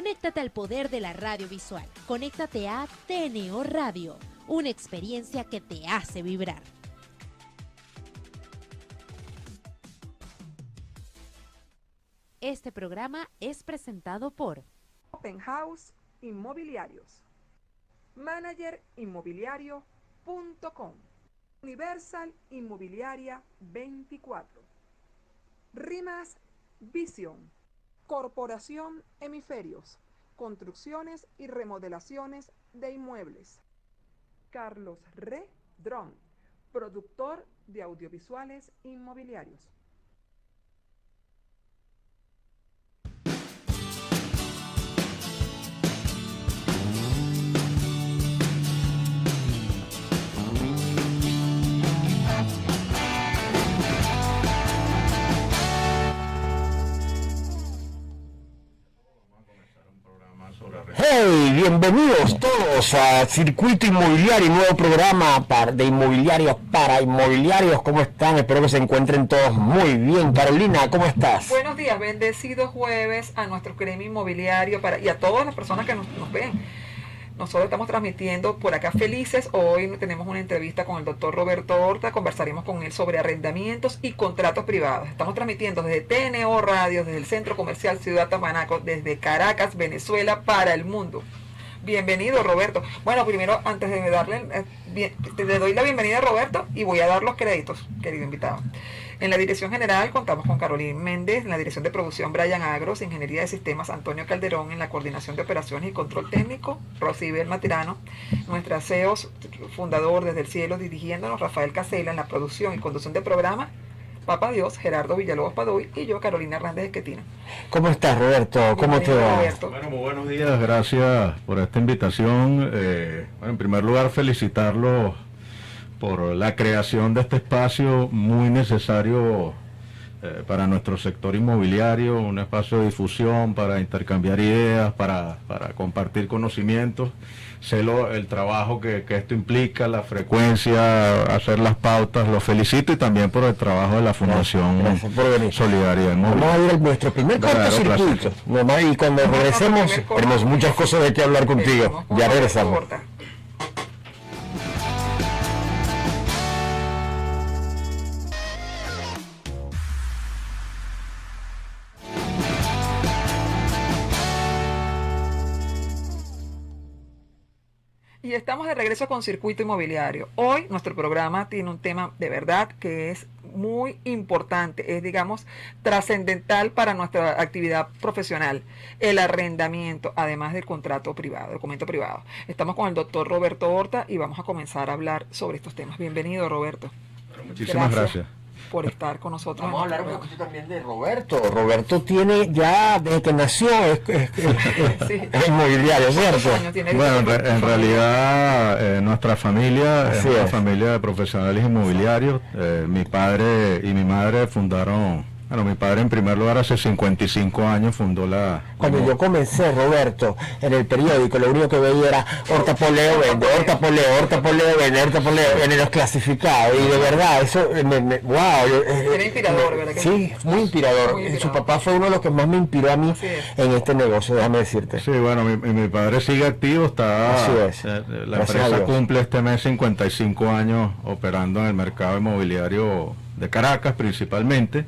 Conéctate al poder de la radio visual. Conéctate a TNO Radio, una experiencia que te hace vibrar. Este programa es presentado por Open House Inmobiliarios, managerinmobiliario.com, Universal Inmobiliaria 24, Rimas Vision, Corporación Hemisferios, construcciones y remodelaciones de inmuebles. Carlos Redrón, productor de audiovisuales inmobiliarios. Hey, bienvenidos todos a Circuito Inmobiliario, nuevo programa de inmobiliarios para inmobiliarios. ¿Cómo están? Espero que se encuentren todos muy bien. Carolina, ¿cómo estás? Buenos días, bendecido jueves a nuestro gremio inmobiliario y a todas las personas que nos ven. Nosotros estamos transmitiendo por acá felices. Hoy tenemos una entrevista con el doctor Roberto Horta. Conversaremos con él sobre arrendamientos y contratos privados. Estamos transmitiendo desde TNO Radio, desde el Centro Comercial Ciudad Tamanaco, desde Caracas, Venezuela, para el mundo. Bienvenido, Roberto. Bueno, primero, antes de darle, le doy la bienvenida a Roberto y voy a dar los créditos, querido invitado. En la dirección general contamos con Carolina Méndez, en la dirección de producción Brian Agros, Ingeniería de Sistemas Antonio Calderón, en la coordinación de operaciones y control técnico Rosibel Matirano, nuestra CEO fundador desde el cielo dirigiéndonos Rafael Casela, en la producción y conducción del programa Papá Dios, Gerardo Villalobos Padoy y yo, Carolina Hernández Esquetina. ¿Cómo estás, Roberto? ¿Cómo te va? Bueno, muy buenos días, gracias por esta invitación. En primer lugar, felicitarlo por la creación de este espacio muy necesario para nuestro sector inmobiliario, un espacio de difusión para intercambiar ideas, para compartir conocimientos. Sé el trabajo que esto implica, la frecuencia, hacer las pautas, lo felicito y también por el trabajo de la Fundación Solidaria. Vamos a ir a nuestro primer cortocircuito, y cuando regresemos tenemos muchas cosas de qué hablar contigo. Ya regresamos. Y estamos de regreso con Circuito Inmobiliario. Hoy nuestro programa tiene un tema de verdad que es muy importante, es digamos trascendental para nuestra actividad profesional, el arrendamiento, además del contrato privado, documento privado. Estamos con el doctor Roberto Horta y vamos a comenzar a hablar sobre estos temas. Bienvenido, Roberto. Muchísimas gracias por estar con nosotros. Vamos a hablar un poquito también de Roberto. Roberto tiene ya, desde que nació, es inmobiliario, ¿cierto? Bueno, en realidad nuestra familia es una familia de profesionales inmobiliarios. Mi padre y mi madre fundaron... Bueno, mi padre en primer lugar hace 55 años fundó la... Cuando yo comencé, Roberto, en el periódico, lo único que veía era Horta Poleo vende, Horta Poleo vende, Horta Poleo en los clasificados. Y de verdad, eso, wow. Era inspirador, ¿verdad? Sí, muy inspirador. Su papá fue uno de los que más me inspiró a mí en este negocio, déjame decirte. Sí, bueno, mi padre sigue activo, está... Así es. La empresa cumple este mes 55 años operando en el mercado inmobiliario de Caracas principalmente.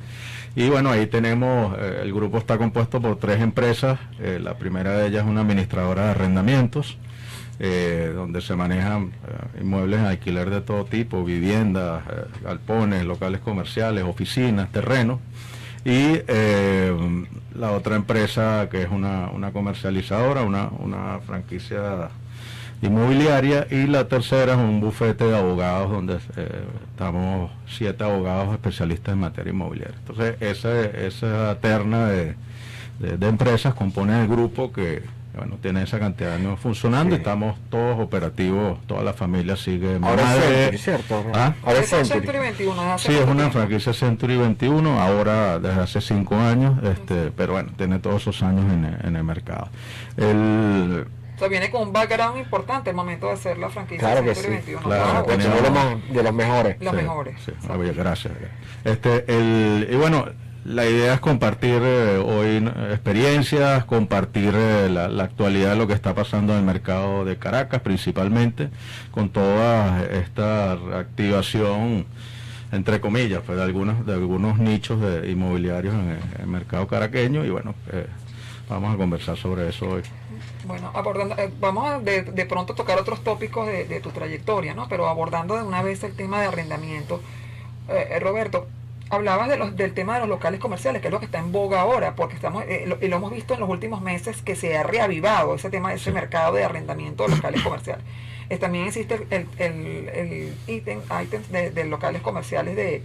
Y bueno, ahí tenemos, el grupo está compuesto por 3 empresas. La primera de ellas es una administradora de arrendamientos, donde se manejan inmuebles en alquiler de todo tipo, viviendas, galpones, locales comerciales, oficinas, terrenos. Y la otra empresa que es una comercializadora, una franquicia inmobiliaria, y la tercera es un bufete de abogados donde estamos 7 abogados especialistas en materia inmobiliaria. Entonces esa terna de empresas compone el grupo que tiene esa cantidad de años funcionando. Estamos todos operativos, toda la familia sigue. Ahora es Century, ¿cierto? Ahora es Century 21. Sí, es una franquicia Century 21, ahora desde hace 5 años, pero bueno, tiene todos esos años en el mercado. Viene con un background importante el momento de hacer la franquicia. Claro que sí. 21. Claro, de los mejores. Los mejores. Sí. Gracias. Y bueno, la idea es compartir hoy experiencias, compartir la actualidad de lo que está pasando en el mercado de Caracas principalmente, con toda esta reactivación, entre comillas, pues, de algunos nichos inmobiliarios en el mercado caraqueño, y bueno, vamos a conversar sobre eso hoy. Bueno, abordando, vamos a de pronto tocar otros tópicos de tu trayectoria, ¿no? Pero abordando de una vez el tema de arrendamiento. Roberto, hablabas del tema de los locales comerciales, que es lo que está en boga ahora, porque estamos y lo hemos visto en los últimos meses, que se ha reavivado ese tema, ese mercado de arrendamiento de locales comerciales. También existe el ítem de locales comerciales de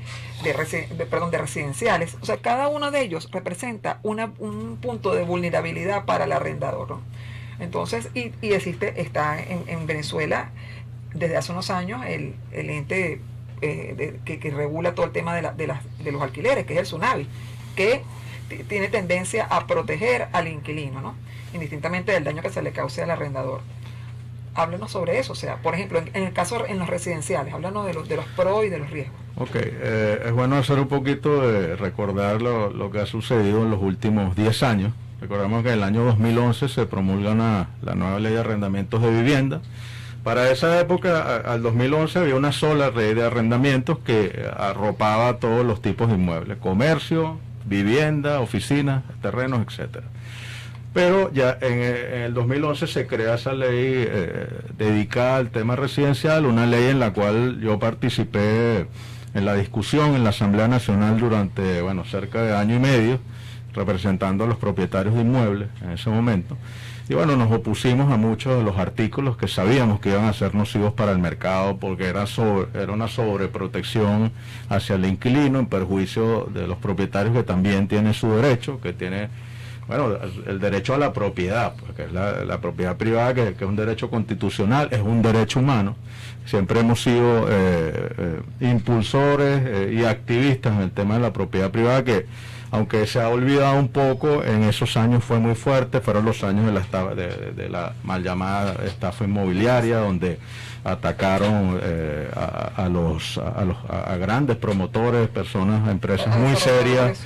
residenciales. O sea, cada uno de ellos representa un punto de vulnerabilidad para el arrendador, ¿no? Entonces, está en Venezuela desde hace unos años el ente que regula todo el tema de los alquileres, que es el SUNAVI, que tiene tendencia a proteger al inquilino, ¿no? Indistintamente del daño que se le cause al arrendador. Háblanos sobre eso, o sea, por ejemplo, en el caso en los residenciales, háblanos de los pros y de los riesgos. Ok, es bueno hacer un poquito de recordar lo que ha sucedido en los últimos 10 años. Recordemos que en el año 2011 se promulga la nueva ley de arrendamientos de vivienda. Para esa época, al 2011, había una sola ley de arrendamientos que arropaba todos los tipos de inmuebles: comercio, vivienda, oficinas, terrenos, etcétera. Pero ya en el 2011 se crea esa ley dedicada al tema residencial, una ley en la cual yo participé en la discusión en la Asamblea Nacional durante, cerca de año y medio, representando a los propietarios de inmuebles en ese momento. Y bueno, nos opusimos a muchos de los artículos que sabíamos que iban a ser nocivos para el mercado, porque era una sobreprotección hacia el inquilino en perjuicio de los propietarios, que también tienen su derecho, que tiene, el derecho a la propiedad, porque es la propiedad privada, que es un derecho constitucional, es un derecho humano. Siempre hemos sido impulsores y activistas en el tema de la propiedad privada, que aunque se ha olvidado un poco, en esos años fue muy fuerte. Fueron los años de la mal llamada estafa inmobiliaria, donde atacaron a grandes promotores, personas, empresas muy serias.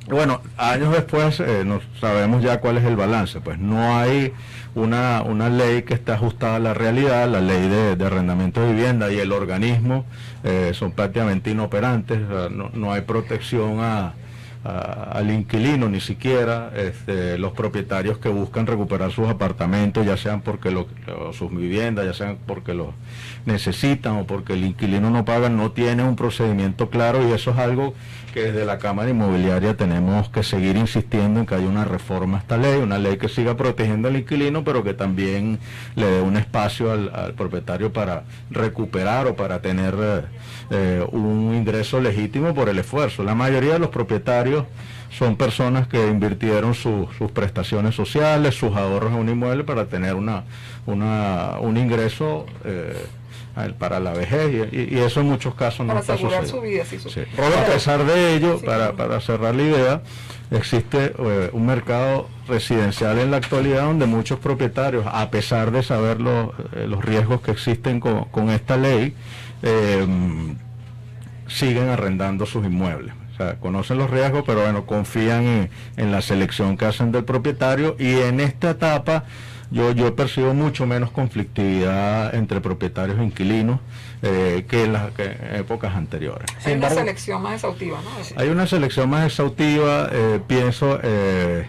Bueno, años después sabemos ya cuál es el balance. Pues no hay una ley que esté ajustada a la realidad. La ley de arrendamiento de vivienda y el organismo son prácticamente inoperantes. No hay protección al inquilino, ni siquiera los propietarios que buscan recuperar sus apartamentos, ya sean porque sus viviendas, ya sean porque los necesitan o porque el inquilino no paga, no tiene un procedimiento claro, y eso es algo que desde la Cámara Inmobiliaria tenemos que seguir insistiendo en que haya una reforma a esta ley, una ley que siga protegiendo al inquilino, pero que también le dé un espacio al propietario para recuperar o para tener un ingreso legítimo por el esfuerzo. La mayoría de los propietarios son personas que invirtieron sus prestaciones sociales, sus ahorros en un inmueble para tener un ingreso para la vejez, y eso en muchos casos no está sucediendo. Para asegurar su vida, sí. A pesar de ello, para cerrar la idea, existe un mercado residencial en la actualidad donde muchos propietarios, a pesar de saber los riesgos que existen con esta ley, siguen arrendando sus inmuebles. O sea, conocen los riesgos, pero confían en la selección que hacen del propietario, y en esta etapa yo percibo mucho menos conflictividad entre propietarios e inquilinos que en épocas anteriores. Hay una selección más exhaustiva, ¿no? Hay una selección más exhaustiva, pienso,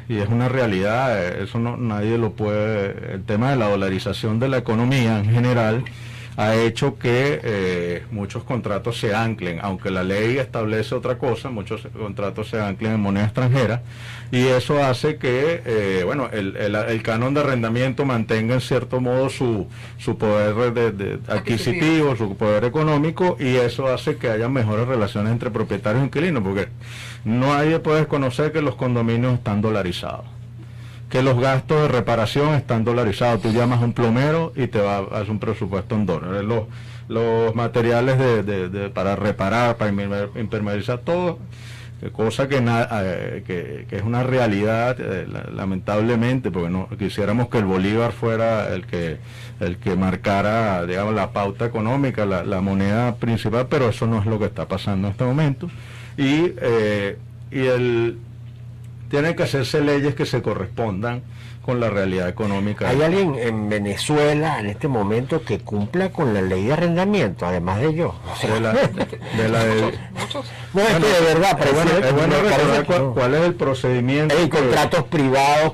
y es una realidad, eso nadie lo puede. El tema de la dolarización de la economía en general ha hecho que muchos contratos se anclen, aunque la ley establece otra cosa, muchos contratos se anclen en moneda extranjera, y eso hace que el canon de arrendamiento mantenga en cierto modo su poder adquisitivo, su poder económico, y eso hace que haya mejores relaciones entre propietarios e inquilinos, porque nadie puede desconocer que los condominios están dolarizados, que los gastos de reparación están dolarizados. Tú llamas a un plomero y te hace un presupuesto en dólares. Los materiales para reparar, para impermeabilizar, todo, cosa que es una realidad, lamentablemente, porque no quisiéramos que el bolívar fuera el que marcara, digamos, la pauta económica, la moneda principal, pero eso no es lo que está pasando en este momento. Tienen que hacerse leyes que se correspondan con la realidad económica. ¿Hay alguien en Venezuela en este momento que cumpla con la ley de arrendamiento, además de yo? O sea, Muchos. no, es que de verdad, pero es bueno recordar cuál es el procedimiento. Hay contratos privados,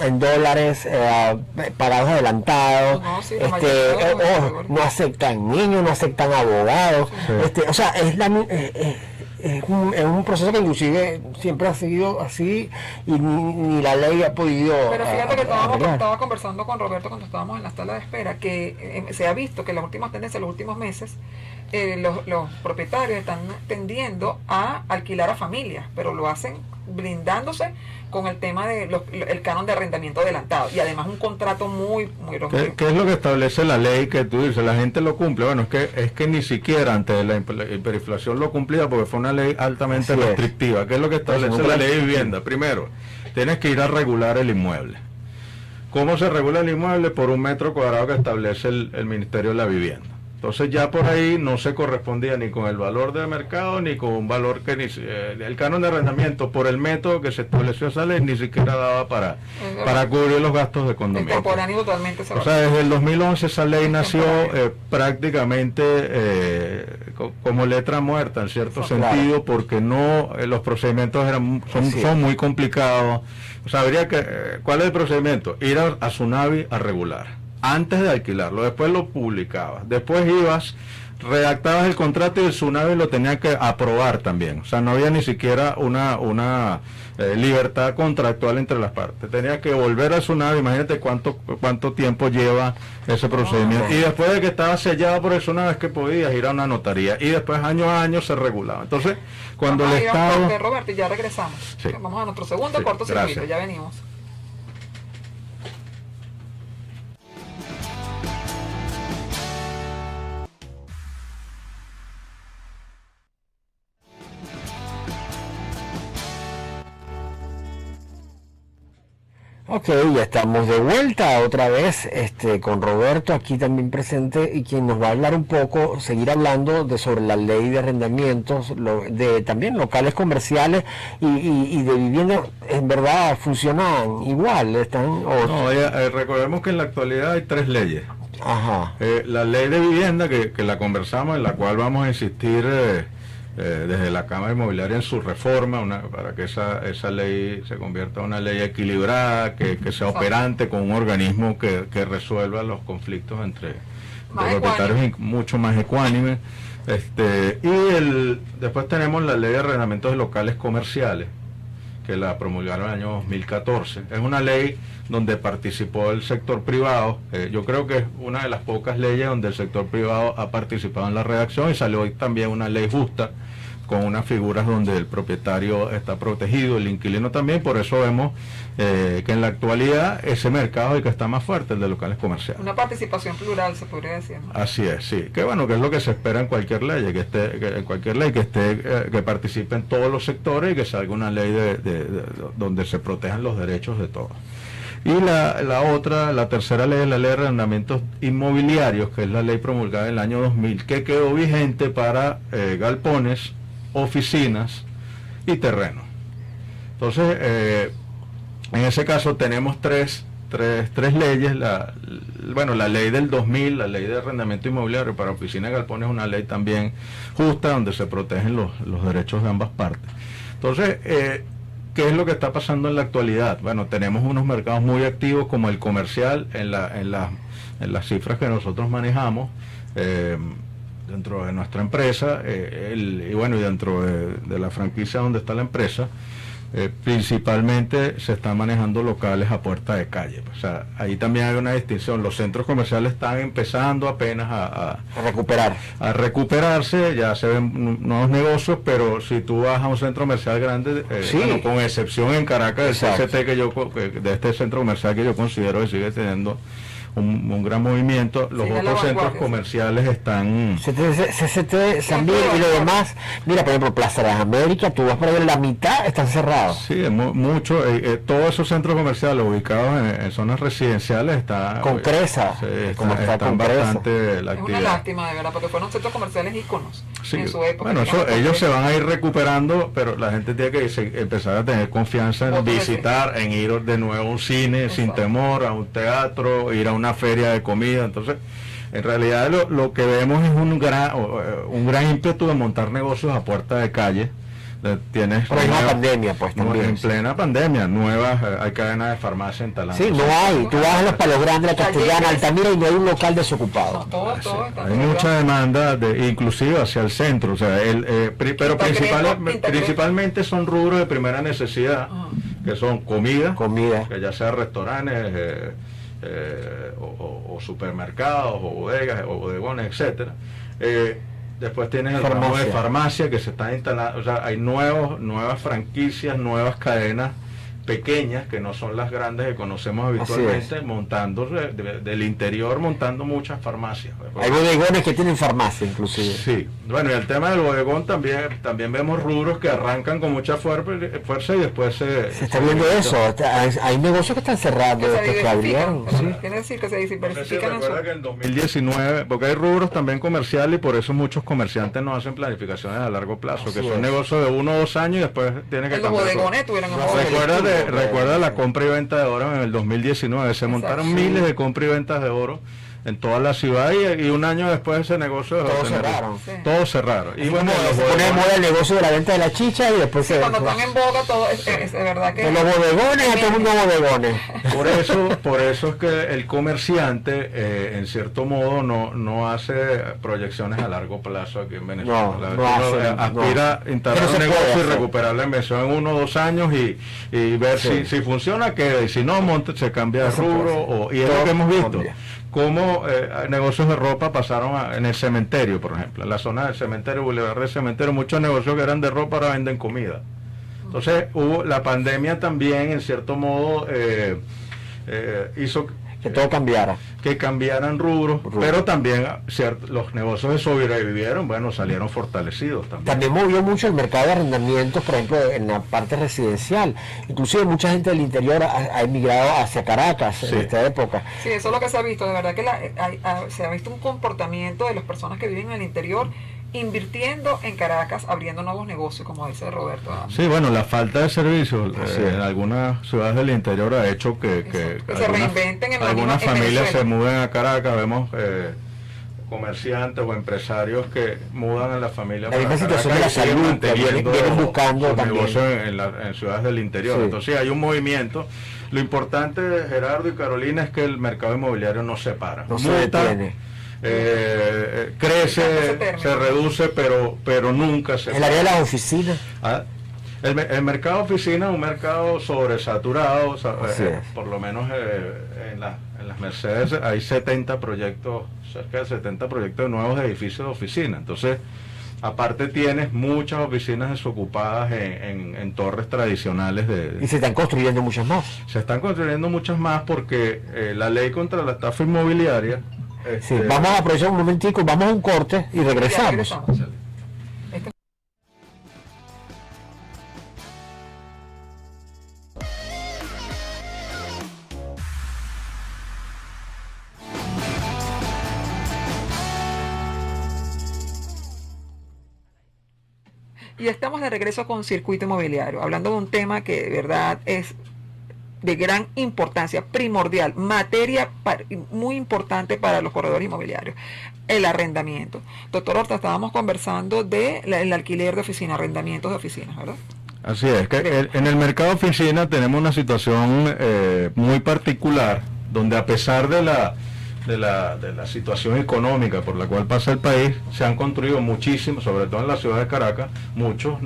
en dólares, pagados adelantados, no aceptan niños, no aceptan abogados, Sí. O sea, es un proceso que inclusive siempre ha seguido así y ni la ley ha podido. Pero fíjate que arreglar. estaba conversando con Roberto cuando estábamos en la sala de espera, que se ha visto que las últimas tendencias, los últimos meses, los propietarios están tendiendo a alquilar a familias, pero lo hacen blindándose con el tema de el canon de arrendamiento adelantado y además un contrato muy ¿Qué es lo que establece la ley que tú dices? La gente lo cumple. Bueno, es que ni siquiera antes de la hiperinflación lo cumplía porque fue una ley altamente restrictiva. ¿Qué es lo que establece la ley de vivienda? Primero, tienes que ir a regular el inmueble. ¿Cómo se regula el inmueble? Por un metro cuadrado que establece el Ministerio de la Vivienda. Entonces ya por ahí no se correspondía ni con el valor de mercado ni con un valor que el canon de arrendamiento por el método que se estableció esa ley ni siquiera daba para cubrir los gastos de condominio. Contemporáneo totalmente. O sea, desde el 2011 esa ley nació prácticamente como letra muerta en cierto sentido, porque no los procedimientos son muy complicados. O sea, ¿cuál es el procedimiento? Ir a Sunavi a regular antes de alquilarlo, después lo publicabas, después ibas, redactabas el contrato y el Sunavi lo tenía que aprobar también. O sea, no había ni siquiera una libertad contractual entre las partes. Tenía que volver al Sunavi. Imagínate cuánto tiempo lleva ese procedimiento. Y después de que estaba sellado por el Sunavi es que podías ir a una notaría. Y después año a año se regulaba. Entonces, cuando el Estado... Roberto, y ya regresamos. Sí. Vamos a nuestro segundo cortocircuito, ya venimos. Ok, ya estamos de vuelta otra vez con Roberto aquí también presente y quien nos va a hablar un poco, seguir hablando sobre la ley de arrendamientos, de también locales comerciales y de vivienda. En verdad funcionan igual, recordemos que en la actualidad hay 3 leyes. Ajá. La ley de vivienda que la conversamos, en la cual vamos a insistir desde la Cámara Inmobiliaria en su reforma, para que esa ley se convierta en una ley equilibrada, que sea operante, con un organismo que resuelva los conflictos entre los propietarios y mucho más ecuánime. Después tenemos la ley de arrendamientos de locales comerciales, que la promulgaron en el año 2014. Es una ley donde participó el sector privado. Yo creo que es una de las pocas leyes donde el sector privado ha participado en la redacción, y salió hoy también una ley justa con unas figuras donde el propietario está protegido, el inquilino también. Por eso vemos que en la actualidad ese mercado es el que está más fuerte, el de locales comerciales. Una participación plural, se podría decir, ¿no? Así es, sí. Que bueno, que es lo que se espera en cualquier ley, que participen todos los sectores y que salga una ley donde se protejan los derechos de todos. Y la tercera ley es la ley de arrendamientos inmobiliarios, que es la ley promulgada en el año 2000, que quedó vigente para galpones, oficinas y terrenos. Entonces, en ese caso tenemos tres leyes. La ley del 2000, la ley de arrendamiento inmobiliario para oficinas y galpones, es una ley también justa, donde se protegen los derechos de ambas partes. Entonces, ¿qué es lo que está pasando en la actualidad? Bueno, tenemos unos mercados muy activos como el comercial en las cifras que nosotros manejamos dentro de nuestra empresa, y dentro de la franquicia donde está la empresa. Principalmente se están manejando locales a puerta de calle. O sea, ahí también hay una distinción. Los centros comerciales están empezando apenas a recuperarse, ya se ven nuevos negocios, pero si tú vas a un centro comercial grande, con excepción en Caracas del CCT, de este centro comercial que yo considero que sigue teniendo un gran movimiento. Los otros centros comerciales están... CCT, San Miguel y lo demás. Mira, por ejemplo, Plaza de las Américas, tú vas por ahí, la mitad están cerrados. Sí, mucho. Todos esos centros comerciales ubicados en zonas residenciales están... Con Cresa, como está con bastante la actividad. Es una lástima, de verdad, porque fueron centros comerciales íconos en su época. Bueno, ellos se van a ir recuperando, pero la gente tiene que empezar a tener confianza en visitar, en ir de nuevo a un cine sin temor, a un teatro, ir a una feria de comida. Entonces, en realidad lo que vemos es un gran ímpetu de montar negocios a puerta de calle. Tienes pero hay una pandemia, pues también. En plena pandemia, hay cadenas de farmacia en Talanta. Sí, no hay. Tú vas a los Palos Grandes, la Castellana, Altamira y no hay un local desocupado. Hay mucha demanda, inclusive hacia el centro. O sea, pero principalmente son rubros de primera necesidad, que son comida, que ya sea restaurantes o supermercados o bodegas o bodegones, etcétera. Después tienes el ramo de farmacia que se está instalando, o sea, hay nuevas franquicias, nuevas cadenas pequeñas que no son las grandes que conocemos habitualmente, montando del interior, montando muchas farmacias. Hay bodegones que tienen farmacia inclusive. Sí, bueno, y el tema del bodegón también vemos rubros que arrancan con mucha fuerza y después se está viendo eso. Hay negocios que están cerrando, que abrieron. Quiere decir que se diversifican. Recuerda que en 2019, porque hay rubros también comerciales y por eso muchos comerciantes no hacen planificaciones a largo plazo, que son negocios de 1 o 2 años y después tienen que cambiar. Los bodegones tuvieron Recuerda la compra y venta de oro en el 2019, se montaron miles de compra y ventas de oro en toda la ciudad y un año después ese negocio todos cerraron. Y bueno, se pone de moda el negocio de la venta de la chicha y después cuando están en boga todo es de verdad que de los bodegones a todo el mundo bodegones. Por eso es que el comerciante en cierto modo no hace proyecciones a largo plazo aquí en Venezuela. Aspira a instalar un negocio y recuperar la inversión en 1 o 2 años y ver si funciona, queda, y si no, se cambia de rubro, y es lo que hemos visto. Como negocios de ropa pasaron en el cementerio, por ejemplo, en la zona del cementerio, Boulevard del Cementerio, muchos negocios que eran de ropa ahora venden comida. Entonces la pandemia también en cierto modo hizo que todo cambiara, que cambiaran rubros, pero también los negocios que sobrevivieron, bueno, salieron fortalecidos también movió mucho el mercado de arrendamientos, por ejemplo, en la parte residencial. Inclusive mucha gente del interior ha emigrado hacia Caracas en esta época. Sí, eso es lo que se ha visto, de verdad que se ha visto un comportamiento de las personas que viven en el interior invirtiendo en Caracas, abriendo nuevos negocios, como dice Roberto. Sí, bueno, la falta de servicios en algunas ciudades del interior ha hecho que se reinventen algunas familias se muden a Caracas. Vemos comerciantes o empresarios que mudan a la familia. La misma situación de la salud, que vienen buscando negocios en ciudades del interior. Entonces hay un movimiento. Lo importante, Gerardo y Carolina, es que el mercado inmobiliario no se para. No se detiene. Crece, se reduce, pero nunca se... El área de las oficinas. El mercado oficina es un mercado sobresaturado, por lo menos en las Mercedes hay 70 proyectos, cerca de 70 proyectos nuevos de edificios de oficina. Entonces, aparte tienes muchas oficinas desocupadas en torres tradicionales y se están construyendo muchas más. Se están construyendo muchas más porque la ley contra la estafa inmobiliaria... vamos a aprovechar un momentico, vamos a un corte y regresamos. Y estamos de regreso con Circuito Inmobiliario, hablando de un tema que de verdad es de gran importancia, primordial, materia muy importante para los corredores inmobiliarios, el arrendamiento. Doctor Horta, estábamos conversando del alquiler de oficina, arrendamientos de oficinas, ¿verdad? Así es, que en el mercado de oficina tenemos una situación muy particular, donde a pesar de de la situación económica por la cual pasa el país, se han construido muchísimos, sobre todo en la ciudad de Caracas, muchos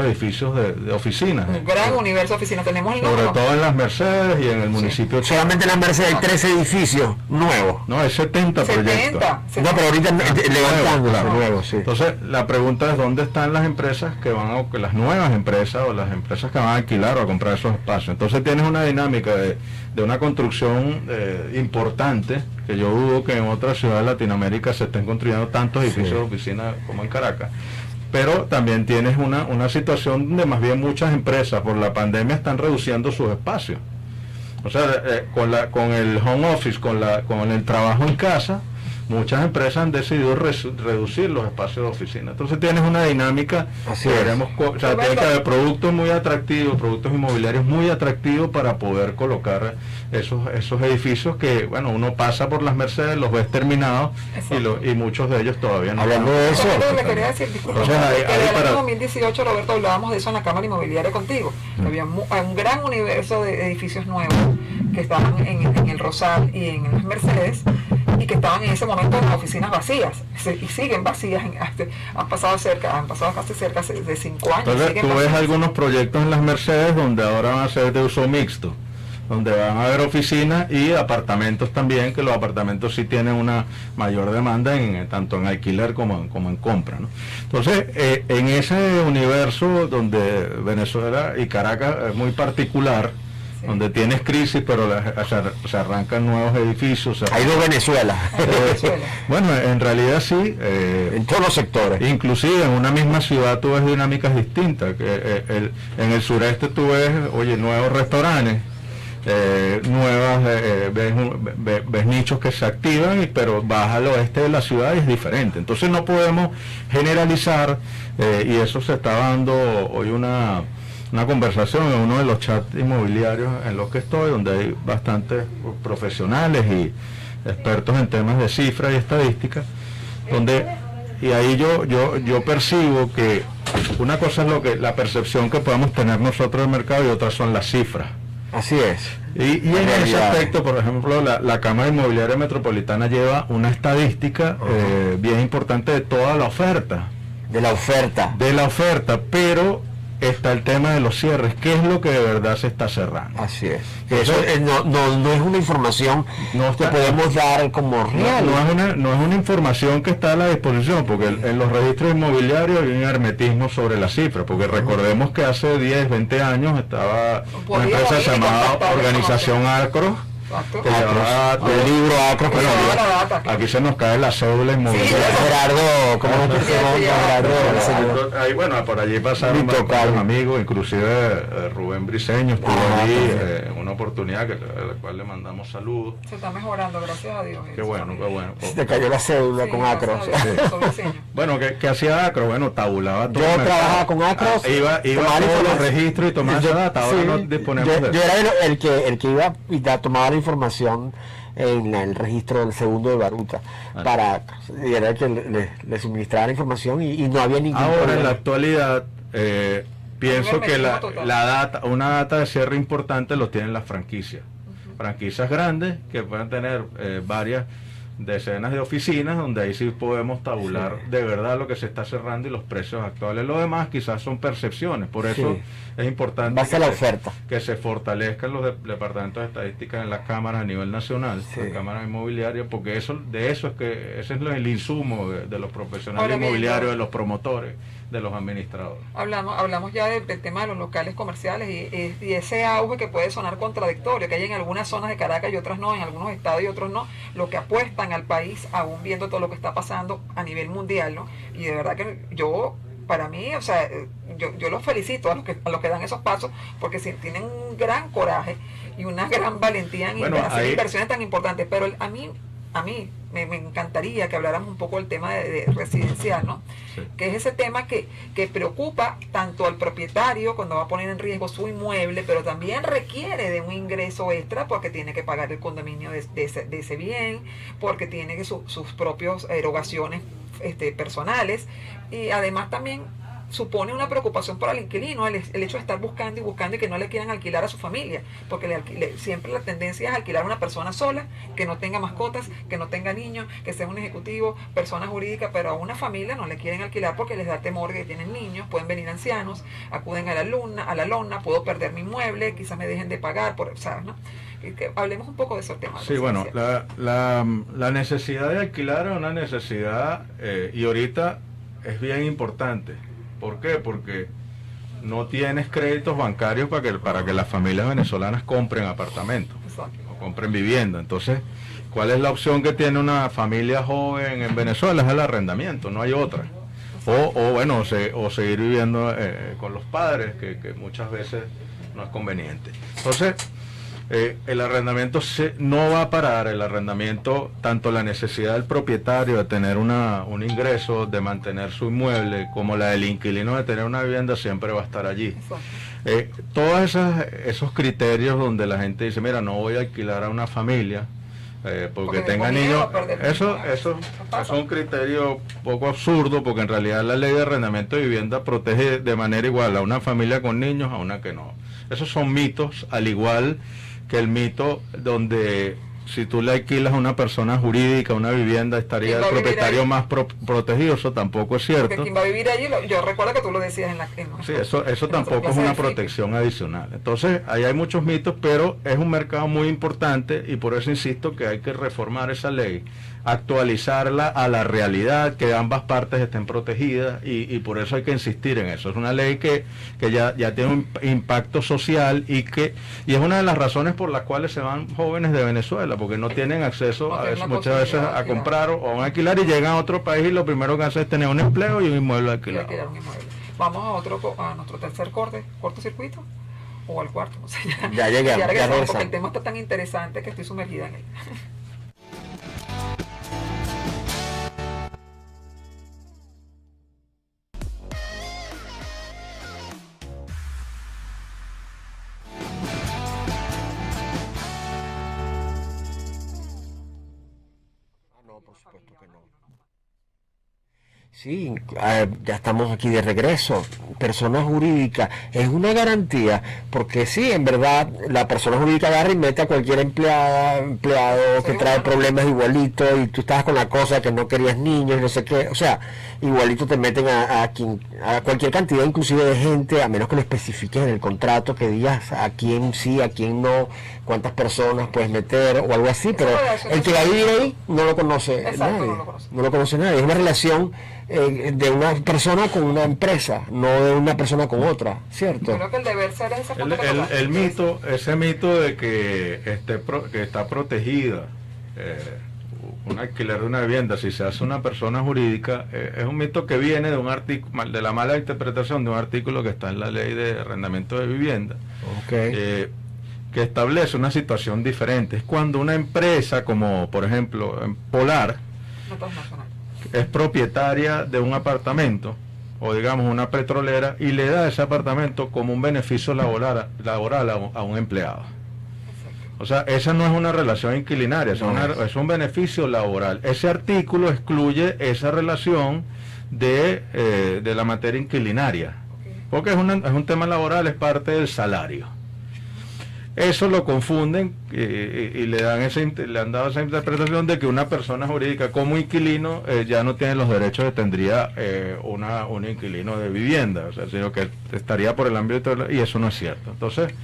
edificios de oficinas. Un gran universo de oficinas. Tenemos el sobre número. todo en las Mercedes y en el municipio. Solamente en las Mercedes hay 13 edificios nuevos. No, hay 70 proyectos. No, pero ahorita levantando Claro. nuevos, sí. Entonces, la pregunta es dónde están las empresas que van a, las nuevas empresas o las empresas que van a alquilar o a comprar esos espacios. Entonces tienes una dinámica de una construcción importante, que yo dudo que en otras ciudades de Latinoamérica se estén construyendo tantos edificios de oficina como en Caracas. Pero también tienes una situación donde más bien muchas empresas por la pandemia están reduciendo sus espacios. O sea, con el home office, con el trabajo en casa, muchas empresas han decidido reducir los espacios de oficina. Entonces tienes una dinámica Así que es. veremos, o sea, tiene que haber productos muy atractivos, productos inmobiliarios muy atractivos para poder colocar esos edificios que, bueno, uno pasa por las Mercedes, los ves terminados y muchos de ellos todavía no. Hablando de eso, Le quería decir, disculpa, Entonces, ahí que en el para- año 2018, Roberto, hablábamos de eso en la Cámara Inmobiliaria contigo. Había un gran universo de edificios nuevos que estaban en el Rosal y en las Mercedes, y que estaban en ese momento en las oficinas vacías, y siguen vacías, han pasado casi cerca de 5 años. Entonces siguen tú ves vacías. algunos proyectos en las Mercedes donde ahora van a ser de uso mixto, donde van a haber oficinas y apartamentos también, que los apartamentos sí tienen una mayor demanda tanto en alquiler como en compra, ¿no? Entonces, en ese universo donde Venezuela y Caracas es muy particular, donde tienes crisis, pero se arrancan nuevos edificios. hay dos Venezuela. Venezuela. Bueno, en realidad sí. En todos los sectores. Inclusive en una misma ciudad tú ves dinámicas distintas. En el sureste tú ves, nuevos restaurantes, ves nichos que se activan, pero vas al oeste de la ciudad y es diferente. Entonces no podemos generalizar, y eso se está dando hoy una conversación en uno de los chats inmobiliarios en los que estoy, donde hay bastantes profesionales y expertos en temas de cifras y estadísticas, y ahí yo percibo que una cosa es la percepción que podemos tener nosotros del mercado y otra son las cifras. Así es. Y en ese realidad. aspecto, por ejemplo, la Cámara Inmobiliaria Metropolitana lleva una estadística bien importante de toda la oferta. De la oferta. Pero está el tema de los cierres, qué es lo que de verdad se está cerrando. Así es. Que eso no es una información que podemos dar como real. No es una información que está a la disposición, porque en los registros inmobiliarios hay un hermetismo sobre las cifras, porque recordemos que hace 10, 20 años estaba una empresa llamada Organización Acro, Exacto. que llevaba El libro Acro, Bueno, pero la data. aquí se nos cae la cédula inmobiliaria. Gerardo, ¿cómo no te Sí, Gerardo, el señor? Ahí, bueno, por allí pasaron Intocable. varios amigos, inclusive Rubén Briceño estuvo allí en una oportunidad a la cual le mandamos saludos. Se está mejorando, gracias a Dios. Qué bueno, qué bueno. Se te cayó la cédula con Acro. Bueno, ¿qué hacía Acro? Bueno, tabulaba todo. Yo el mercado. trabajaba con Acros, Iba a tomaba la todos los información. registros y tomaba esa data. Ahora Sí, no disponemos de yo eso. era el que iba y tomaba la información en el registro del segundo de Baruta y era el que le suministraba la información y no había ningún Ahora en problema. la actualidad pienso que total. una data de cierre importante lo tienen las franquicias. Franquicias grandes que pueden tener varias decenas de oficinas, donde ahí sí podemos tabular de verdad lo que se está cerrando y los precios actuales. Lo demás quizás son percepciones, por eso es importante Va a ser la oferta. que se fortalezcan los departamentos de estadística en las cámaras a nivel nacional, las cámaras inmobiliarias, porque ese es el insumo de los profesionales Ahora bien, inmobiliarios, de los promotores, de los administradores. Hablamos ya del tema de los locales comerciales y ese auge que puede sonar contradictorio, que hay en algunas zonas de Caracas y otras no, en algunos estados y otros no, lo que apuestan al país, aún viendo todo lo que está pasando a nivel mundial, ¿no? Y de verdad que para mí, o sea, yo los felicito a los que dan esos pasos, porque tienen un gran coraje y una gran valentía en hacer inversiones tan importantes, pero a mí me encantaría que habláramos un poco del tema de residencial, ¿no? Sí. Que es ese tema que preocupa tanto al propietario cuando va a poner en riesgo su inmueble, pero también requiere de un ingreso extra porque tiene que pagar el condominio de ese bien, porque tiene sus propias erogaciones personales, y además también supone una preocupación para el inquilino, el hecho de estar buscando y que no le quieran alquilar a su familia, porque siempre la tendencia es alquilar a una persona sola, que no tenga mascotas, que no tenga niños, que sea un ejecutivo, persona jurídica, pero a una familia no le quieren alquilar porque les da temor que tienen niños, pueden venir ancianos, acuden a la lona, puedo perder mi inmueble, quizás me dejen de pagar, ¿sabes? ¿No? Que hablemos un poco de esos temas. Sí, bueno, la necesidad de alquilar es una necesidad y ahorita es bien importante. ¿Por qué? Porque no tienes créditos bancarios para que las familias venezolanas compren apartamentos. Exacto. O compren vivienda. Entonces, ¿cuál es la opción que tiene una familia joven en Venezuela? Es el arrendamiento, no hay otra. O seguir viviendo con los padres, que muchas veces no es conveniente. Entonces, el arrendamiento no va a parar. El arrendamiento, tanto la necesidad del propietario de tener un ingreso, de mantener su inmueble, como la del inquilino de tener una vivienda, siempre va a estar allí. Todos esos criterios donde la gente dice, mira, no voy a alquilar a una familia porque tenga niños, eso es un criterio poco absurdo, porque en realidad la ley de arrendamiento de vivienda protege de manera igual a una familia con niños a una que no. Esos son mitos, al igual que el mito donde si tú le alquilas a una persona jurídica una vivienda estaría el propietario más protegido. Eso tampoco es cierto. Porque quien va a vivir allí, yo recuerdo que tú lo decías sí, eso tampoco es una protección adicional. Entonces, ahí hay muchos mitos, pero es un mercado muy importante y por eso insisto que hay que reformar esa ley, actualizarla a la realidad, que ambas partes estén protegidas y por eso hay que insistir en eso. Es una ley que ya tiene un impacto social y es una de las razones por las cuales se van jóvenes de Venezuela, porque no tienen acceso muchas veces a comprar o a alquilar y llegan a otro país y lo primero que hacen es tener un empleo y un inmueble alquilado. Vamos a nuestro tercer cortocircuito o al cuarto, no sé, ya llegamos, porque el tema está tan interesante que estoy sumergida en él. Sí, ya estamos aquí de regreso. Persona jurídica es una garantía, porque sí, en verdad, la persona jurídica agarra y mete a cualquier empleado que trae problemas igualito, y tú estabas con la cosa que no querías niños, no sé qué, o sea, igualito te meten a cualquier cantidad, inclusive de gente, a menos que lo especifiques en el contrato, que digas a quién sí, a quién no, cuántas personas puedes meter o algo así, pero el que va a vivir ahí no lo conoce nadie, no lo conoce nadie, es una relación de una persona con una empresa, no de una persona con otra, ¿cierto? Yo creo que el deber ser es ese mito de que está protegida un alquiler de una vivienda si se hace una persona jurídica, es un mito que viene de un artículo, de la mala interpretación de un artículo que está en la ley de arrendamiento de vivienda, que establece una situación diferente. Es cuando una empresa, como por ejemplo en Polar, es propietaria de un apartamento, o digamos una petrolera, y le da ese apartamento como un beneficio laboral a un empleado. O sea, esa no es una relación inquilinaria, es un beneficio laboral. Ese artículo excluye esa relación de la materia inquilinaria, porque es un tema laboral, es parte del salario. Eso lo confunden y le han dado esa interpretación de que una persona jurídica como inquilino ya no tiene los derechos que tendría un inquilino de vivienda, o sea, sino que estaría por el ámbito y eso no es cierto. Entonces,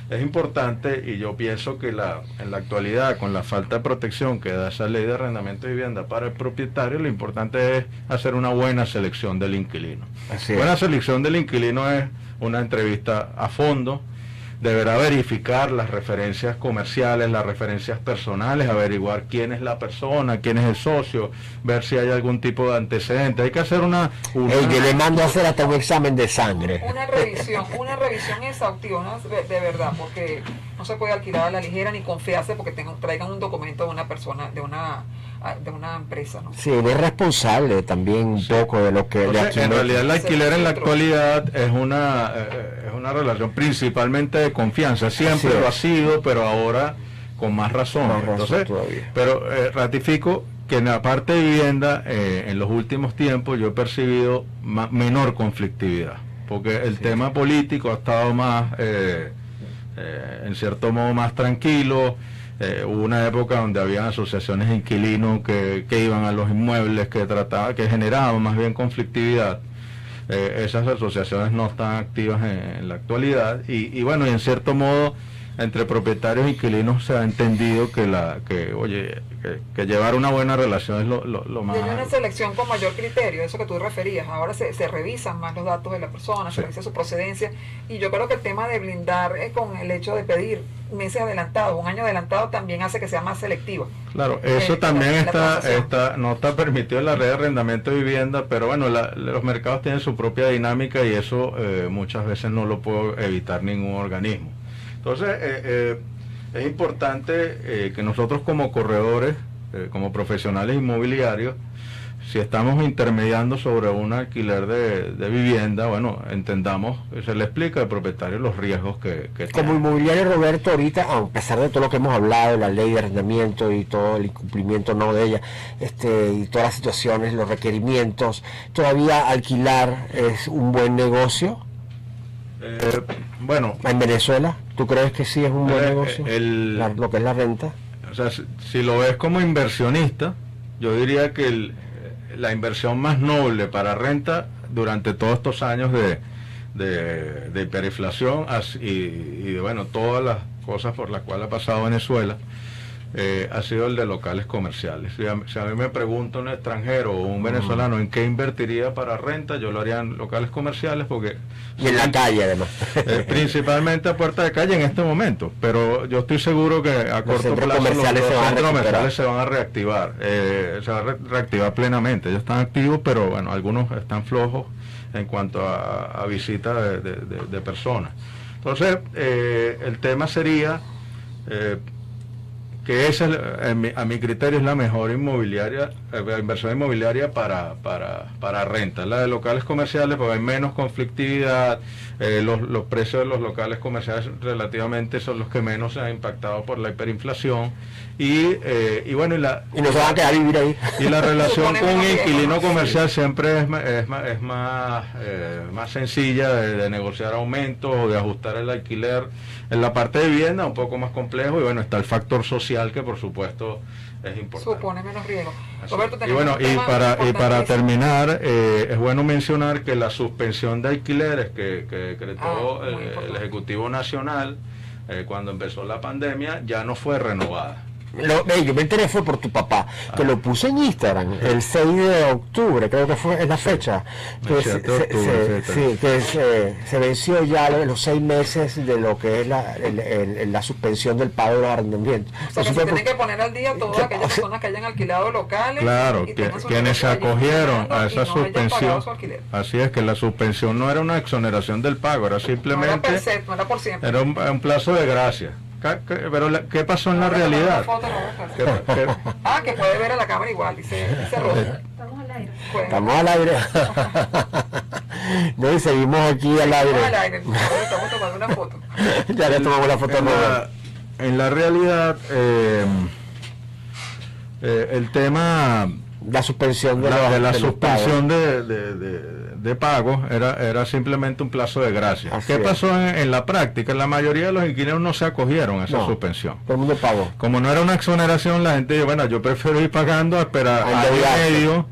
es importante, y yo pienso que en la actualidad, con la falta de protección que da esa ley de arrendamiento de vivienda para el propietario, lo importante es hacer una buena selección del inquilino. Buena selección del inquilino es una entrevista a fondo. Deberá verificar las referencias comerciales, las referencias personales, averiguar quién es la persona, quién es el socio, ver si hay algún tipo de antecedente. Hay que hacer yo le mando a hacer hasta un examen de sangre. Una revisión exhaustiva, ¿no? de verdad, porque no se puede alquilar a la ligera ni confiarse porque traigan un documento de una persona, de una empresa, ¿no? Sí, es responsable también un poco de lo que... en realidad el alquiler en la actualidad es una relación principalmente de confianza, siempre lo ha sido, pero ahora con más razón. Entonces, pero ratifico que en la parte de vivienda, en los últimos tiempos yo he percibido menor conflictividad, porque el tema político ha estado más, en cierto modo, más tranquilo. Hubo una época donde había asociaciones de inquilinos que iban a los inmuebles, que generaban más bien conflictividad. Esas asociaciones no están activas en la actualidad, y bueno, y en cierto modo entre propietarios e inquilinos se ha entendido que llevar una buena relación es lo más... Y hay una selección con mayor criterio, eso que tú referías. Ahora se revisan más los datos de la persona, se revisa su procedencia, y yo creo que el tema de blindar con el hecho de pedir meses adelantados, un año adelantado, también hace que sea más selectiva. Claro, eso también no está permitido en la red de arrendamiento de vivienda, pero bueno, los mercados tienen su propia dinámica, y eso muchas veces no lo puede evitar ningún organismo. Entonces, es importante que nosotros como corredores, como profesionales inmobiliarios, si estamos intermediando sobre un alquiler de vivienda, bueno, entendamos, se le explica al propietario los riesgos que como inmobiliario, Roberto, ahorita, a pesar de todo lo que hemos hablado, la ley de arrendamiento y todo el incumplimiento no de ella, y todas las situaciones, los requerimientos, ¿todavía alquilar es un buen negocio? Bueno, en Venezuela, ¿tú crees que sí es un buen negocio? Lo que es la renta. O sea, si lo ves como inversionista, yo diría que la inversión más noble para renta durante todos estos años de hiperinflación y de, bueno, todas las cosas por las cuales ha pasado Venezuela, ha sido el de locales comerciales. Si a mí me pregunta un extranjero o un venezolano en qué invertiría para renta, yo lo haría en locales comerciales, porque... Y en la calle, además. Principalmente a puerta de calle en este momento, pero yo estoy seguro que a corto plazo los centros comerciales se van a reactivar, se va a reactivar plenamente. Ellos están activos, pero bueno, algunos están flojos en cuanto a visita de personas. Entonces, el tema sería... que esa, a mi criterio, es la mejor inversión inmobiliaria para renta. La de locales comerciales, porque hay menos conflictividad, los precios de los locales comerciales relativamente son los que menos se han impactado por la hiperinflación, y bueno, y no se van a quedar a vivir ahí. Y la relación con un inquilino comercial siempre es más sencilla de negociar aumentos o de ajustar el alquiler. En la parte de vivienda un poco más complejo, y bueno, está el factor social, que por supuesto es importante. Supone menos riesgo. Roberto, y bueno, y para terminar, es bueno mencionar que la suspensión de alquileres que decretó el Ejecutivo Nacional cuando empezó la pandemia ya no fue renovada. Yo me enteré fue por tu papá, que lo puso en Instagram el 6 de octubre, creo que fue la fecha, que se venció ya los 6 meses de lo que es la suspensión del pago de los arrendamientos. O sea, que se tienen que poner al día todas aquellas personas que hayan alquilado locales. Claro, quienes se acogieron a esa suspensión. Así es, que la suspensión no era una exoneración del pago, era simplemente no era por siempre. Era un plazo de gracia. Pero ¿qué pasó en la realidad? Que puede ver a la cámara igual, dice Rosa. Estamos al aire. Estamos al aire. No, y seguimos aquí al aire. Estamos tomando una foto. Ya le tomamos la foto. En la realidad, el tema... La suspensión de pago era simplemente un plazo de gracia. ¿Qué pasó en la práctica? La mayoría de los inquilinos no se acogieron a esa suspensión. Todo el mundo pagó. Como no era una exoneración, la gente dijo, bueno, yo prefiero ir pagando a esperar año y medio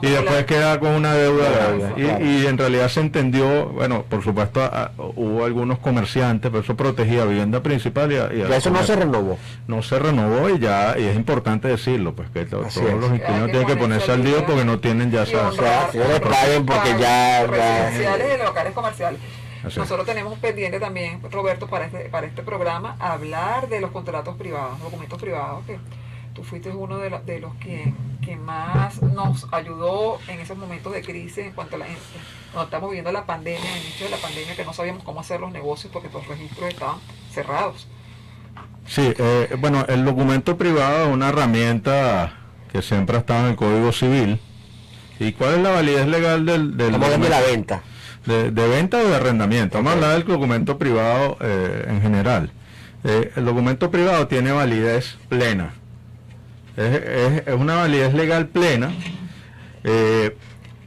y después quedar con una deuda. Y en realidad se entendió, bueno, por supuesto hubo algunos comerciantes, pero eso protegía vivienda principal y eso no se renovó. No se renovó, y es importante decirlo, pues que todos los inquilinos tienen que ponerse al día, porque no tienen ya paguen porque ya residenciales y de locales comerciales. Nosotros tenemos pendiente también, Roberto, para este programa, hablar de los contratos privados, documentos privados, que tú fuiste uno de los que más nos ayudó en esos momentos de crisis en cuanto a la gente. Cuando estamos viviendo la pandemia, el inicio de la pandemia, que no sabíamos cómo hacer los negocios porque los registros estaban cerrados. Sí, bueno, el documento privado es una herramienta que siempre ha estado en el Código Civil. ¿Y cuál es la validez legal del de la venta? De venta o de arrendamiento. Vamos a hablar del documento privado en general. El documento privado tiene validez plena. Es una validez legal plena.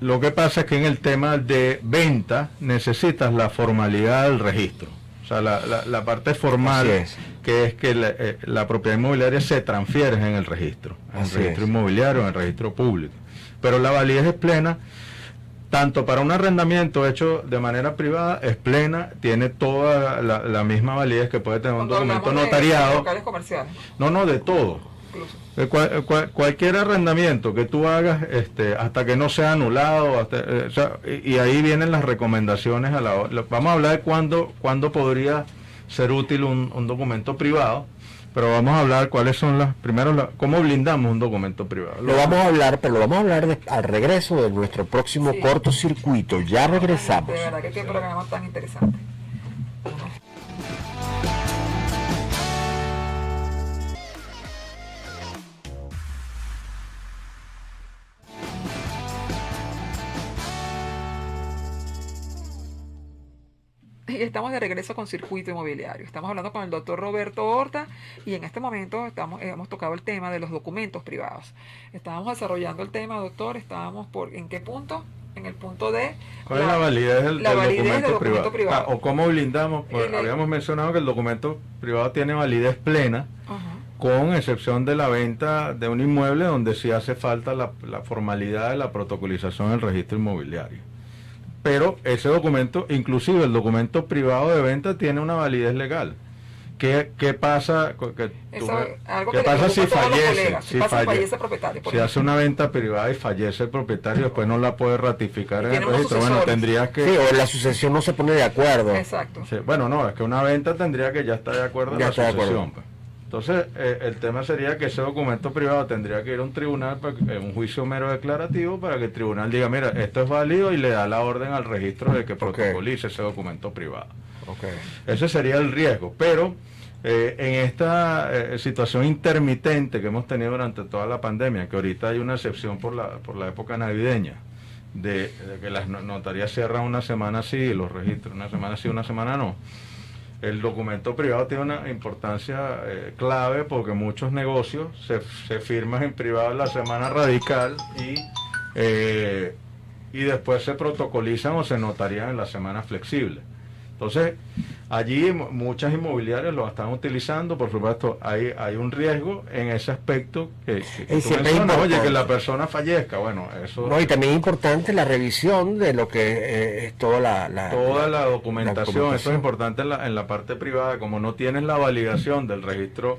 Lo que pasa es que en el tema de venta necesitas la formalidad del registro. O sea, la parte formal, que es que la propiedad inmobiliaria se transfiere en el registro inmobiliario, en el registro público. Pero la validez es plena, tanto para un arrendamiento hecho de manera privada, es plena, tiene toda la misma validez que puede tener un documento notariado. De locales comerciales. No, de todo. Cualquier arrendamiento que tú hagas, hasta que no sea anulado, y ahí vienen las recomendaciones vamos a hablar de cuándo podría ser útil un documento privado, pero vamos a hablar cuáles son cómo blindamos un documento privado. Lo vamos a hablar, pero lo vamos a hablar al regreso de nuestro próximo cortocircuito. Ya regresamos. De verdad que qué programa tan interesante. Y estamos de regreso con Circuito Inmobiliario. Estamos hablando con el doctor Roberto Horta y en este momento hemos tocado el tema de los documentos privados. Estábamos desarrollando el tema, doctor. Estábamos ¿en qué punto? En el punto de... ¿Cuál es la validez del documento privado? O cómo blindamos. Habíamos mencionado que el documento privado tiene validez plena, con excepción de la venta de un inmueble donde sí hace falta la formalidad de la protocolización del registro inmobiliario. Pero ese documento, inclusive el documento privado de venta, tiene una validez legal. ¿Qué pasa? ¿Qué pasa si fallece? Si fallece el propietario. Si hace una venta privada y fallece el propietario, después no la puede ratificar en el registro. Bueno, tendrías que... Sí, o la sucesión no se pone de acuerdo. Exacto. Sí, bueno, no, es que una venta tendría que ya estar de acuerdo en la sucesión. Entonces, el tema sería que ese documento privado tendría que ir a un tribunal, en un juicio mero declarativo, para que el tribunal diga, mira, esto es válido, y le da la orden al registro de que protocolice ese documento privado. Ese sería el riesgo. Pero en esta situación intermitente que hemos tenido durante toda la pandemia, que ahorita hay una excepción por la época navideña, de que las notarías cierran una semana sí y los registros una semana sí, una semana no. El documento privado tiene una importancia clave, porque muchos negocios se firman en privado en la semana radical y después se protocolizan o se notarían en la semana flexible. Entonces, allí muchas inmobiliarias lo están utilizando. Por supuesto, hay un riesgo en ese aspecto que tú mencionas, oye, que la persona fallezca. Bueno, eso... No, y también es importante la revisión de lo que es toda la documentación. Eso es importante en la parte privada. Como no tienes la validación del registro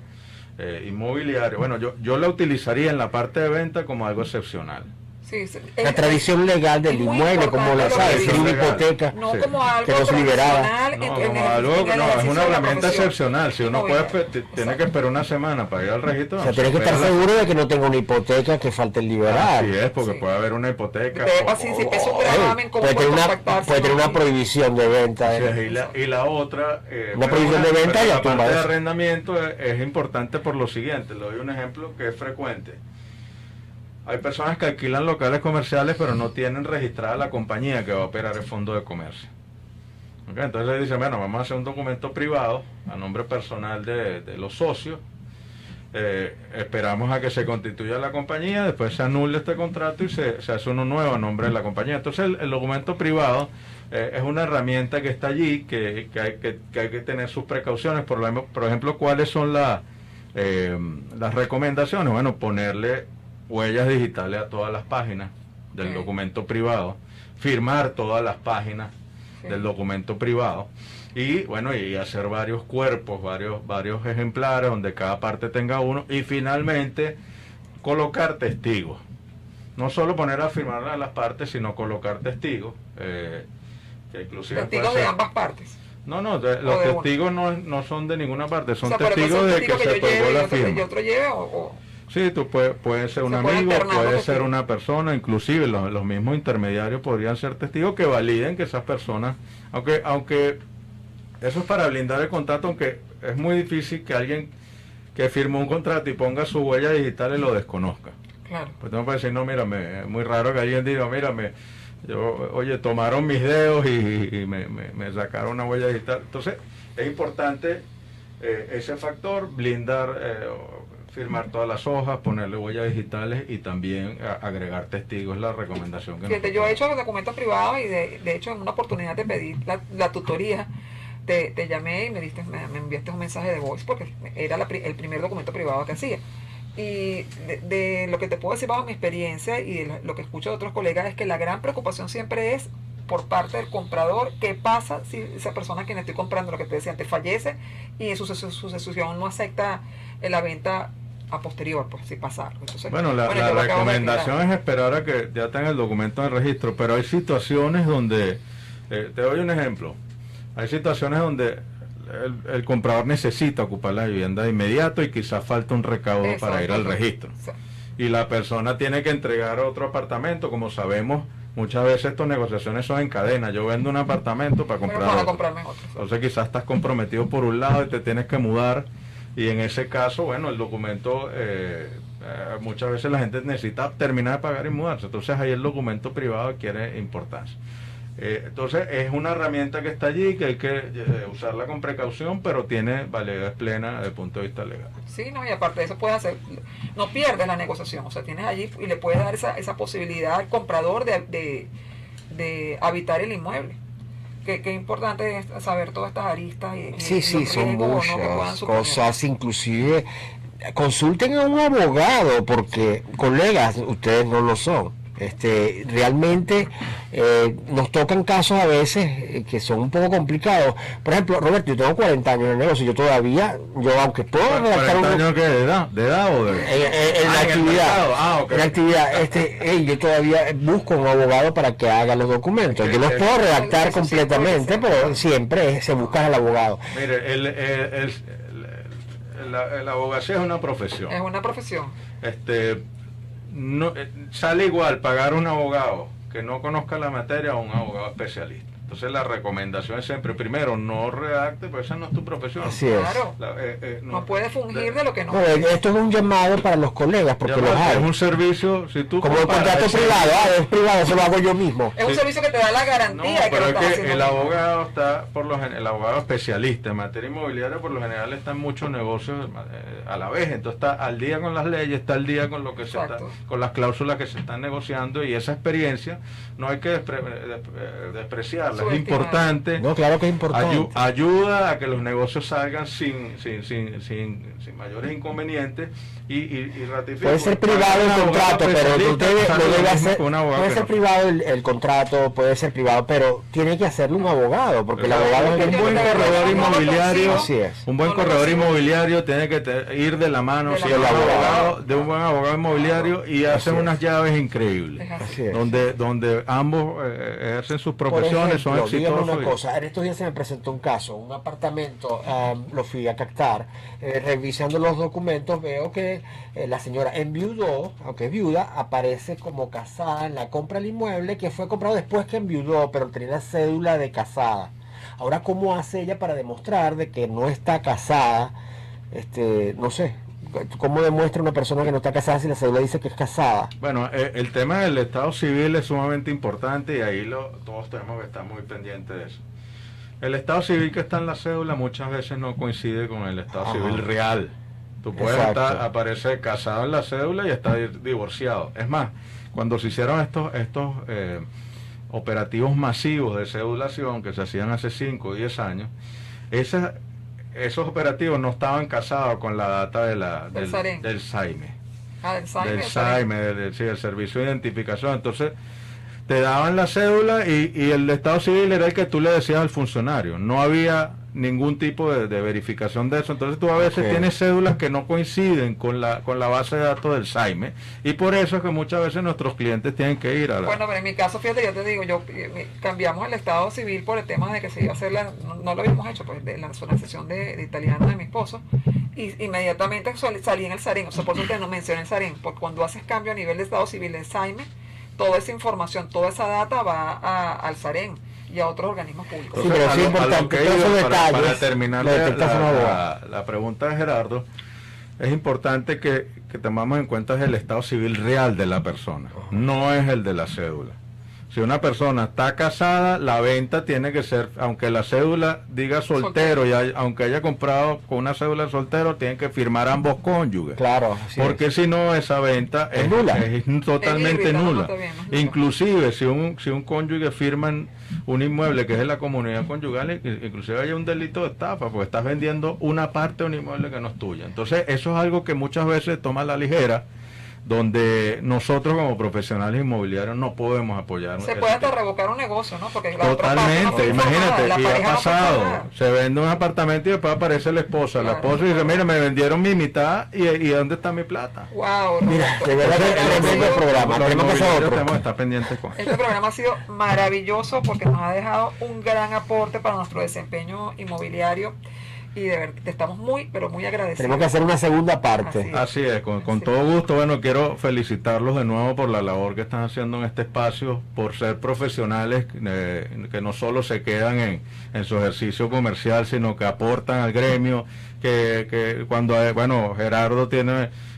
inmobiliario, bueno, yo la utilizaría en la parte de venta como algo excepcional. Sí, la tradición legal del inmueble, como la sabes, sin una hipoteca, no como algo que no se liberaba. Es una herramienta excepcional. Si uno tiene que esperar una semana para ir al registro, o sea, tienes que estar seguro de que no tenga una hipoteca que falte el liberar. Así es, porque puede haber una hipoteca. Puede tener una prohibición de venta. Y la otra, una prohibición de venta y la parte de arrendamiento es importante por lo siguiente. Le doy un ejemplo que es frecuente. Hay personas que alquilan locales comerciales, pero no tienen registrada la compañía que va a operar el fondo de comercio. Entonces le dicen, bueno, vamos a hacer un documento privado a nombre personal de los socios. Esperamos a que se constituya la compañía, después se anule este contrato y se hace uno nuevo a nombre de la compañía. Entonces el documento privado es una herramienta que está allí, que hay que tener sus precauciones. Por ejemplo, ¿cuáles son las recomendaciones? Bueno, ponerle huellas digitales a todas las páginas del documento privado, firmar todas las páginas del documento privado y bueno, y hacer varios cuerpos, varios ejemplares donde cada parte tenga uno, y finalmente colocar testigos. No solo poner a firmar a las partes, sino colocar testigos, que inclusive testigos de ambas partes. No, los testigos no son de ninguna parte, son testigos de que se otorgó la firma. ¿Y otro lleve o...? Sí, tú puedes ser un amigo, puede ser una persona, inclusive los mismos intermediarios podrían ser testigos que validen que esas personas, aunque eso es para blindar el contrato, aunque es muy difícil que alguien que firmó un contrato y ponga su huella digital y lo desconozca. Claro. Pues tengo que decir, no, mírame, es muy raro que alguien diga, mírame, oye, tomaron mis dedos y me sacaron una huella digital. Entonces, es importante ese factor, blindar... firmar todas las hojas, ponerle huellas digitales y también agregar testigos, es la recomendación que Fíjate, yo he hecho documentos privados y de hecho en una oportunidad te pedí la tutoría, te llamé y me enviaste un mensaje de voice porque era el primer documento privado que hacía. Y de lo que te puedo decir bajo mi experiencia y de lo que escucho de otros colegas es que la gran preocupación siempre es por parte del comprador, ¿qué pasa si esa persona a quien estoy comprando, lo que te decía antes, fallece y su sucesión no acepta la venta a posterior, pues si pasar? Entonces, bueno, la recomendación es esperar a que ya tenga el documento en el registro, pero hay situaciones donde, te doy un ejemplo, hay situaciones donde el comprador necesita ocupar la vivienda de inmediato y quizás falta un recaudo para ir al registro. Y la persona tiene que entregar otro apartamento, como sabemos. Muchas veces estas negociaciones son en cadena. Yo vendo un apartamento para comprarme otro. Entonces quizás estás comprometido por un lado y te tienes que mudar. Y en ese caso, bueno, el documento, muchas veces la gente necesita terminar de pagar y mudarse. Entonces ahí el documento privado adquiere importancia. Entonces es una herramienta que está allí, que hay que usarla con precaución, pero tiene validez plena desde el punto de vista legal. Sí, no, y aparte de eso puedes hacer, no pierdes la negociación, o sea, tienes allí y le puedes dar esa posibilidad al comprador de habitar el inmueble. Qué importante es saber todas estas aristas y sí, son muchas cosas, inclusive consulten a un abogado, porque colegas, ustedes no lo son. Realmente nos tocan casos a veces que son un poco complicados. Por ejemplo, Roberto, yo tengo 40 años en el negocio, aunque puedo redactar ¿40 años qué? ¿De edad o de...? En la actividad. En la actividad, yo todavía busco un abogado para que haga los documentos. Yo los puedo redactar completamente, pero siempre se busca al abogado. Mire, la abogacía es una profesión. Es una profesión. No, sale igual pagar un abogado que no conozca la materia o un abogado especialista. Entonces la recomendación es siempre, primero, no redacte, porque esa no es tu profesión. Así es. Claro. No puedes fungir de lo que no. Esto es un llamado para los colegas, porque los hay. Es un servicio, si tú como el contrato privado, es privado, eso lo hago yo mismo. Es un servicio que te da la garantía. No, pero es que el abogado está, el abogado especialista en materia inmobiliaria, por lo general está en muchos negocios a la vez, entonces está al día con las leyes, está al día con lo que se está, con las cláusulas que se están negociando, y esa experiencia no hay que despreciarla. Es importante. No, claro que es importante. Ayuda a que los negocios salgan sin mayores inconvenientes y ratificar. Puede ser privado el contrato, pero usted lo debe hacer. Puede ser privado el contrato, puede ser privado, pero tiene que hacerlo un abogado, porque el abogado es un buen corredor inmobiliario. Así es. Un buen corredor inmobiliario tiene que ir de la mano de un buen abogado inmobiliario, y hacen unas llaves increíbles, donde ambos ejercen sus profesiones. Dígame una cosa, en estos días se me presentó un caso, un apartamento, lo fui a captar, revisando los documentos veo que la señora enviudó, aunque es viuda, aparece como casada en la compra del inmueble, que fue comprado después que enviudó, pero tenía la cédula de casada. Ahora, ¿cómo hace ella para demostrar de que no está casada? No sé. ¿Cómo demuestra una persona que no está casada si la cédula dice que es casada? Bueno, el tema del estado civil es sumamente importante, y ahí todos tenemos que estar muy pendientes de eso. El estado civil que está en la cédula muchas veces no coincide con el estado civil real. Tú puedes aparecer casado en la cédula y estar divorciado. Es más, cuando se hicieron estos operativos masivos de cedulación que se hacían hace 5 o 10 años, esos operativos no estaban casados con la data del SAIME. Del SAIME, del Servicio de Identificación. Entonces, te daban la cédula y el estado civil era el que tú le decías al funcionario. No había ningún tipo de verificación de eso. Entonces tú a veces tienes cédulas que no coinciden con la base de datos del SAIME, y por eso es que muchas veces nuestros clientes tienen que ir a la... Bueno, pero en mi caso, fíjate, yo te digo, cambiamos el estado civil por el tema de que se iba a hacer no lo habíamos hecho, pues de la sesión de italiano de mi esposo, y inmediatamente salí en el SAREN. O sea, por eso que no mencioné el SAREN, porque cuando haces cambio a nivel de estado civil en SAIME, toda esa información, toda esa data va al SAREN y a otros organismos públicos. Sí, pero es importante, para terminar la pregunta de Gerardo, es importante que tomamos en cuenta el estado civil real de la persona, no es el de la cédula. Si una persona está casada, la venta tiene que ser, aunque la cédula diga soltero, aunque haya comprado con una cédula de soltero, tienen que firmar ambos cónyuges. Claro, porque si no, esa venta es nula. Es totalmente nula. Inclusive, si un cónyuge firma un inmueble que es de la comunidad conyugal, inclusive hay un delito de estafa, porque estás vendiendo una parte de un inmueble que no es tuya. Entonces, eso es algo que muchas veces toma a la ligera, donde nosotros como profesionales inmobiliarios no podemos apoyar. Se puede hasta revocar un negocio, ¿no? Porque totalmente, imagínate, y ha pasado, se vende un apartamento y después aparece la esposa, claro, la esposa dice, mira, me vendieron mi mitad y ¿dónde está mi plata? Wow, mira, de verdad que es tremendo programa, tenemos que estar pendientes con este programa ha sido maravilloso porque nos ha dejado un gran aporte para nuestro desempeño inmobiliario. Y de verdad, estamos muy, pero muy agradecidos. Tenemos que hacer una segunda parte. Así es, con todo gusto. Bueno, quiero felicitarlos de nuevo por la labor que están haciendo en este espacio, por ser profesionales que no solo se quedan en su ejercicio comercial, sino que aportan al gremio, que cuando, bueno, Gerardo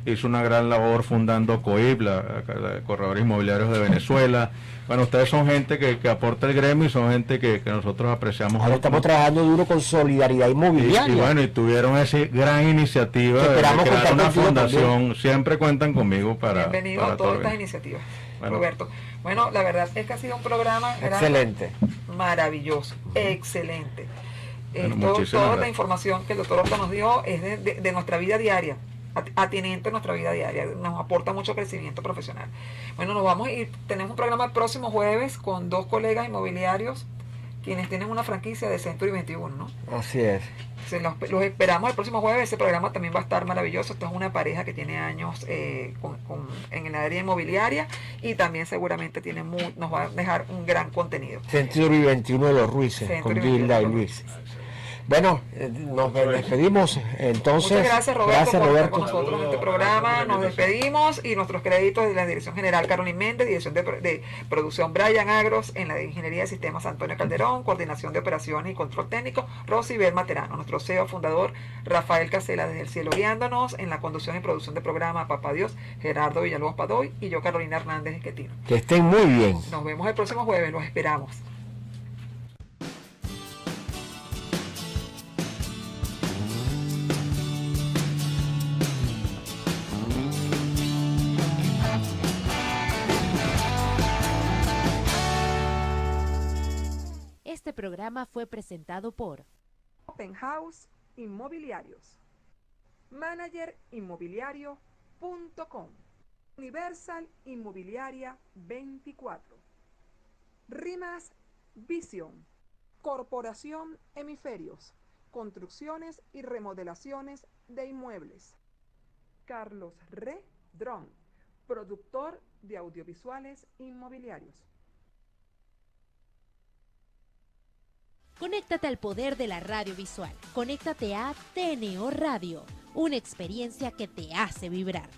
hizo una gran labor fundando COIP, la Corredores Inmobiliarios de Venezuela. Bueno, ustedes son gente que aporta el gremio y son gente que nosotros apreciamos. Ahora estamos trabajando duro con Solidaridad Inmobiliaria. Y bueno, y tuvieron esa gran iniciativa de crear una fundación. También. Siempre cuentan conmigo para... Bienvenido a todas estas iniciativas, bueno, Roberto. Bueno, la verdad es que ha sido un programa excelente, maravilloso, excelente. Toda la información que el doctor Horta nos dio es de nuestra vida diaria, atinente a nuestra vida diaria, nos aporta mucho crecimiento profesional. Bueno, nos vamos a ir, tenemos un programa el próximo jueves con dos colegas inmobiliarios quienes tienen una franquicia de Century 21, ¿no? Así es. Los esperamos el próximo jueves. Ese programa también va a estar maravilloso. Esta es una pareja que tiene años en el área inmobiliaria y también seguramente nos va a dejar un gran contenido. Century 21 de los Ruises, con Gilda y Luis. Bueno, nos despedimos entonces. Muchas gracias, Roberto, por estar con nosotros en este programa. Nos despedimos y nuestros créditos de la Dirección General Carolyn Méndez, Dirección de Producción Brian Agros, en la de Ingeniería de Sistemas Antonio Calderón, Coordinación de Operaciones y Control Técnico Rosy Belma Terano, nuestro CEO fundador Rafael Casela desde el cielo guiándonos, en la conducción y producción del programa Papá Dios, Gerardo Villalobos Padoy y yo Carolina Hernández Esquetino. Que estén muy bien. Nos vemos el próximo jueves, los esperamos. Este programa fue presentado por Open House Inmobiliarios, managerinmobiliario.com, Universal Inmobiliaria 24, Rimas Vision, Corporación Hemisferios, construcciones y remodelaciones de inmuebles, Carlos Re Dron, productor de audiovisuales inmobiliarios. Conéctate al poder de la radio visual. Conéctate a TNO Radio, una experiencia que te hace vibrar.